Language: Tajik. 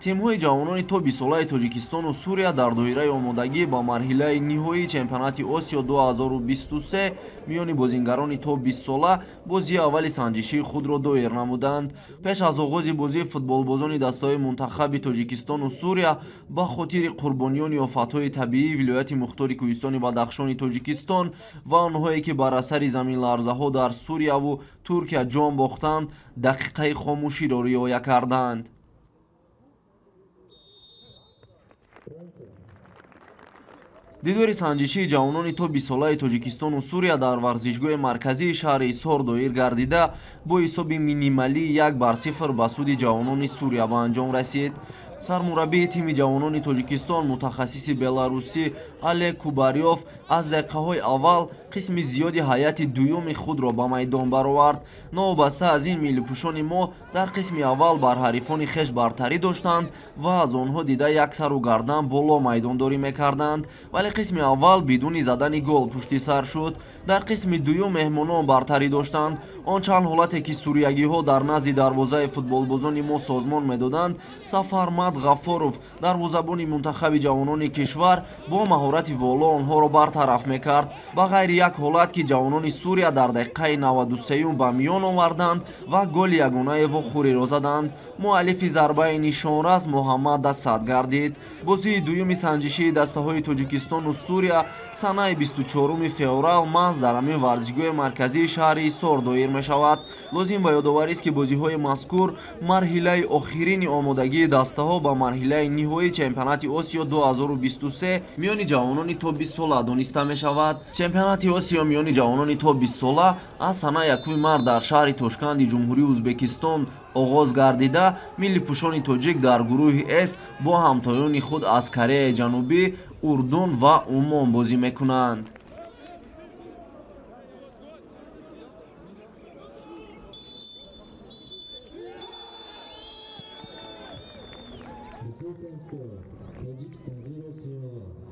тимҳои ҷавонони то 20 солаи Тоҷикистону Сурия дар доираи омодагӣ ба марҳилаи ниҳоии чемпионати Осиё 2023 миёни бозингарони то 20 сола бозии аввали санҷишии худро доир намуданд. Пеш аз оғози бозӣ футболбозони дастаҳои мунтахаби Тоҷикистону Сурия ба хотири қурбониёни офатҳои табиӣ вилояти Мухтори Кӯҳистони Бадахшони Тоҷикистон ва онҳое ки бар асари заминларзаҳо дар Сурияву Туркия ҷон бохтанд, дақиқаи хомӯширо риоя карданд. дидори санҷишии ҷавонони то 20 солаи Тоҷикистону Сурия дар варзишгоҳи марказии шаҳри Исҳор доир гардида бо ҳисоби минималии 1-0 ба суди ҷавонони Сурия ба анҷом расид. сармураббии тими ҷавонони Тоҷикистон мутахассиси беларусӣ Олег Кубарёв аз дақиқаҳои аввал қисми зиёди ҳайати дуюми худро ба майдон баровард. новобаста аз ин миллипӯшони мо дар қисми аввал бар ҳарифони хеш бартарӣ доштанд ва аз онҳо дида як сару гардан боло майдондорӣ мекарданд, вале қисми аввал бидуни задани гол пушти сар шуд. дар қисми дуюм меҳмонон бартарӣ доштанд. он чанд ҳолате ки суриягиҳо дар назди дарвозаи футболбозони мо созмон медоданд, Сафармат Ғаффоров дарвозабони мунтахаби ҷавонони кишвар бо маҳорати воло онҳоро бартараф мекард. ба ғайри як ҳолат ки ҷавонони Сурия дар дақиқаи 93 ба миён оварданд ва голи ягонаи вохӯриро заданд. муаллифи зарбаи нишонрас Муҳаммад Асад гардид. бозии дуюми санҷишии дастаҳои Тоҷикистону Сурия санаи 24 феврал маҳз дар ҳамин варзишгоҳи марказии шаҳри Исҳор доир мешавад. лозим ба ёдоварист ки бозиҳои мазкур марҳилаи охирини омодагии дастаҳо ба марҳилаи ниҳоии чемпионати Осиё 2023 миёни ҷавонони то 20 сола дониста мешавад. чемпионати Осиё миёни ҷавонони то 20 сола аз санаи 1 март дар шаҳри Тошканди ҷумҳурии Ӯзбекистон оғоз гардида, миллипӯшони тоҷик дар гурӯҳи С бо ҳамтоёни худ аз Кореяи Ҷанубӣ, Урдун ва Умон бозӣ мекунанд. Tajikistan 0-0.